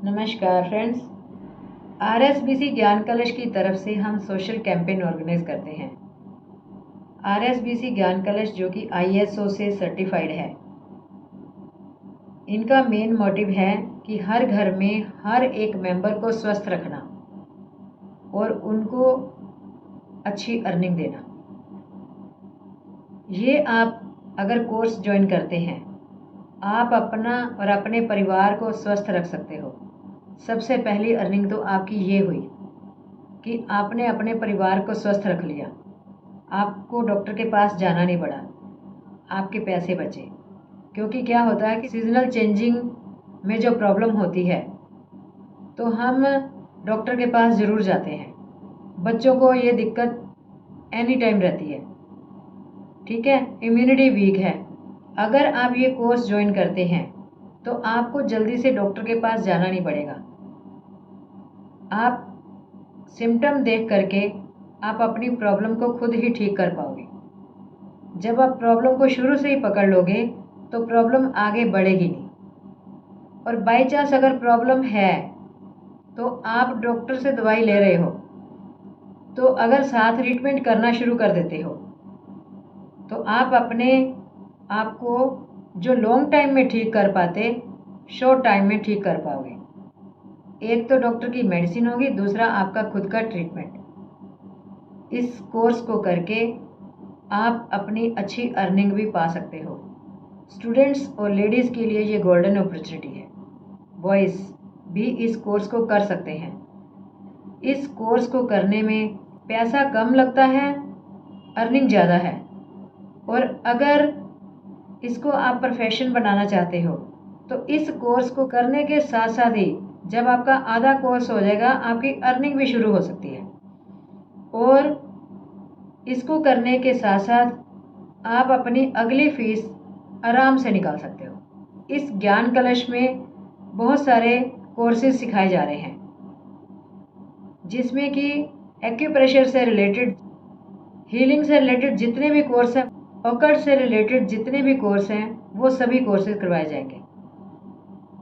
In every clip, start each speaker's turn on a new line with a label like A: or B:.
A: नमस्कार फ्रेंड्स। आरएसबीसी ज्ञान कलश की तरफ से हम सोशल कैंपेन ऑर्गेनाइज करते हैं। आरएसबीसी ज्ञान कलश जो कि आईएसओ से सर्टिफाइड है, इनका मेन मोटिव है कि हर घर में हर एक मेंबर को स्वस्थ रखना और उनको अच्छी अर्निंग देना। ये आप अगर कोर्स ज्वाइन करते हैं, आप अपना और अपने परिवार को स्वस्थ रख सकते हो। सबसे पहली अर्निंग तो आपकी ये हुई कि आपने अपने परिवार को स्वस्थ रख लिया। आपको डॉक्टर के पास जाना नहीं पड़ा, आपके पैसे बचे। क्योंकि क्या होता है कि सीजनल चेंजिंग में जो प्रॉब्लम होती है तो हम डॉक्टर के पास ज़रूर जाते हैं। बच्चों को ये दिक्कत एनी टाइम रहती है, ठीक है, इम्यूनिटी वीक है। अगर आप ये कोर्स ज्वाइन करते हैं तो आपको जल्दी से डॉक्टर के पास जाना नहीं पड़ेगा। आप सिम्टम देख करके आप अपनी प्रॉब्लम को खुद ही ठीक कर पाओगे। जब आप प्रॉब्लम को शुरू से ही पकड़ लोगे तो प्रॉब्लम आगे बढ़ेगी नहीं। और बाई चांस अगर प्रॉब्लम है तो आप डॉक्टर से दवाई ले रहे हो, तो अगर साथ ट्रीटमेंट करना शुरू कर देते हो तो आप अपने आप को जो लॉन्ग टाइम में ठीक कर पाते, शॉर्ट टाइम में ठीक कर पाओगे। एक तो डॉक्टर की मेडिसिन होगी, दूसरा आपका खुद का ट्रीटमेंट। इस कोर्स को करके आप अपनी अच्छी अर्निंग भी पा सकते हो। स्टूडेंट्स और लेडीज़ के लिए ये गोल्डन अपॉर्चुनिटी है। बॉयज़ भी इस कोर्स को कर सकते हैं। इस कोर्स को करने में पैसा कम लगता है, अर्निंग ज़्यादा है। और अगर इसको आप प्रोफेशन बनाना चाहते हो तो इस कोर्स को करने के साथ साथ ही जब आपका आधा कोर्स हो जाएगा, आपकी अर्निंग भी शुरू हो सकती है। और इसको करने के साथ साथ आप अपनी अगली फीस आराम से निकाल सकते हो। इस ज्ञान कलश में बहुत सारे कोर्सेज सिखाए जा रहे हैं, जिसमें कि एक्यूप्रेशर से रिलेटेड, हीलिंग से रिलेटेड जितने भी कोर्स हैं, ऑकल्ट से रिलेटेड जितने भी कोर्स हैं, वो सभी कोर्सेज करवाए जाएंगे।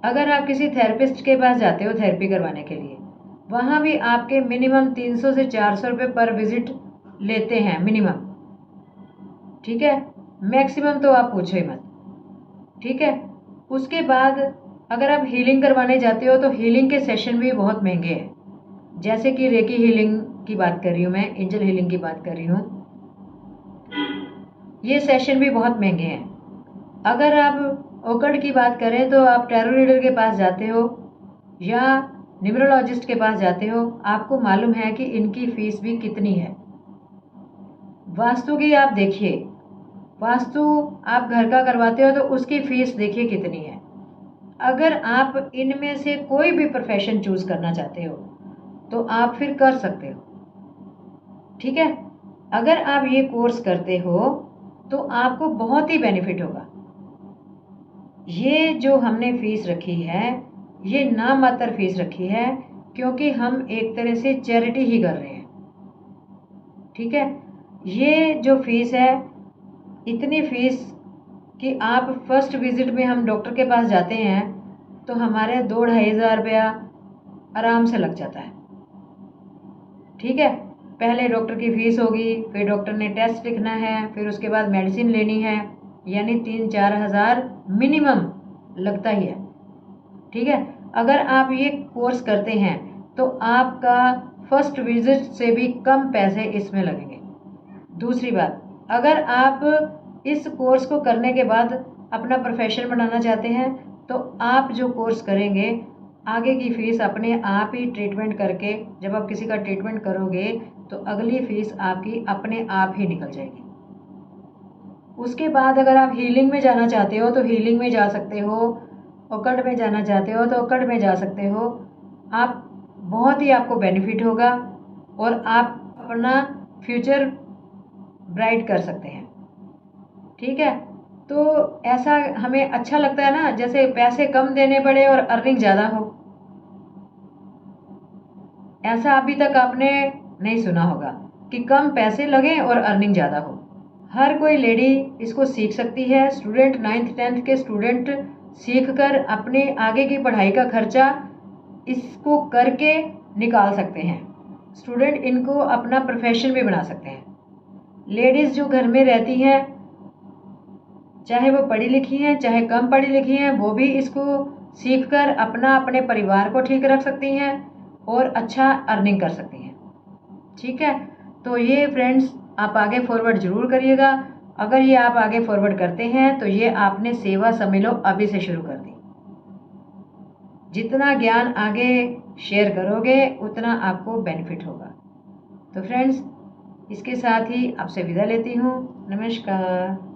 A: अगर आप किसी थेरेपिस्ट के पास जाते हो थेरेपी करवाने के लिए, वहाँ भी आपके मिनिमम 300 से 400 रुपये पर विजिट लेते हैं मिनिमम, ठीक है। मैक्सिमम तो आप पूछो ही मत, ठीक है। उसके बाद अगर आप हीलिंग करवाने जाते हो तो हीलिंग के सेशन भी बहुत महंगे हैं। जैसे कि रेकी हीलिंग की बात कर रही हूँ मैं, एंजल हीलिंग की बात कर रही हूँ, ये सेशन भी बहुत महंगे हैं। अगर आप ओकल्ट की बात करें तो आप टैरो रीडर के पास जाते हो या न्यूमरोलॉजिस्ट के पास जाते हो, आपको मालूम है कि इनकी फीस भी कितनी है। वास्तु की आप देखिए, वास्तु आप घर का करवाते हो तो उसकी फीस देखिए कितनी है। अगर आप इनमें से कोई भी प्रोफेशन चूज करना चाहते हो तो आप फिर कर सकते हो, ठीक है। अगर आप ये कोर्स करते हो तो आपको बहुत ही बेनिफिट होगा। ये जो हमने फीस रखी है, ये नाम मात्र फीस रखी है, क्योंकि हम एक तरह से चैरिटी ही कर रहे हैं, ठीक है। ये जो फीस है, इतनी फीस कि आप फर्स्ट विजिट में हम डॉक्टर के पास जाते हैं तो हमारे 2-2.5 रुपया आराम से लग जाता है, ठीक है। पहले डॉक्टर की फीस होगी, फिर डॉक्टर ने टेस्ट लिखना है, फिर उसके बाद मेडिसिन लेनी है, यानी 3-4 हज़ार मिनिमम लगता ही है, ठीक है। अगर आप ये कोर्स करते हैं तो आपका फर्स्ट विजिट से भी कम पैसे इसमें लगेंगे। दूसरी बात, अगर आप इस कोर्स को करने के बाद अपना प्रोफेशन बनाना चाहते हैं तो आप जो कोर्स करेंगे, आगे की फ़ीस अपने आप ही ट्रीटमेंट करके, जब आप किसी का ट्रीटमेंट करोगे तो अगली फ़ीस आपकी अपने आप ही निकल जाएगी। उसके बाद अगर आप हीलिंग में जाना चाहते हो तो हीलिंग में जा सकते हो, ओकल्ट में जाना चाहते हो तो ओकल्ट में जा सकते हो। आप बहुत ही आपको बेनिफिट होगा और आप अपना फ्यूचर ब्राइट कर सकते हैं, ठीक है। तो ऐसा हमें अच्छा लगता है ना, जैसे पैसे कम देने पड़े और अर्निंग ज़्यादा हो। ऐसा अभी तक आपने नहीं सुना होगा कि कम पैसे लगें और अर्निंग ज़्यादा हो। हर कोई लेडी इसको सीख सकती है। स्टूडेंट 9th 10th के स्टूडेंट सीख कर अपने आगे की पढ़ाई का खर्चा इसको करके निकाल सकते हैं। स्टूडेंट इनको अपना प्रोफेशन भी बना सकते हैं। लेडीज़ जो घर में रहती हैं, चाहे वो पढ़ी लिखी हैं चाहे कम पढ़ी लिखी हैं, वो भी इसको सीखकर अपना अपने परिवार को ठीक रख सकती हैं और अच्छा अर्निंग कर सकती हैं। ठीक है, तो ये फ्रेंड्स आप आगे फॉरवर्ड ज़रूर करिएगा। अगर ये आप आगे फॉरवर्ड करते हैं तो ये आपने सेवा समझ लो अभी से शुरू कर दी। जितना ज्ञान आगे शेयर करोगे उतना आपको बेनिफिट होगा। तो फ्रेंड्स, इसके साथ ही आपसे विदा लेती हूँ। नमस्कार।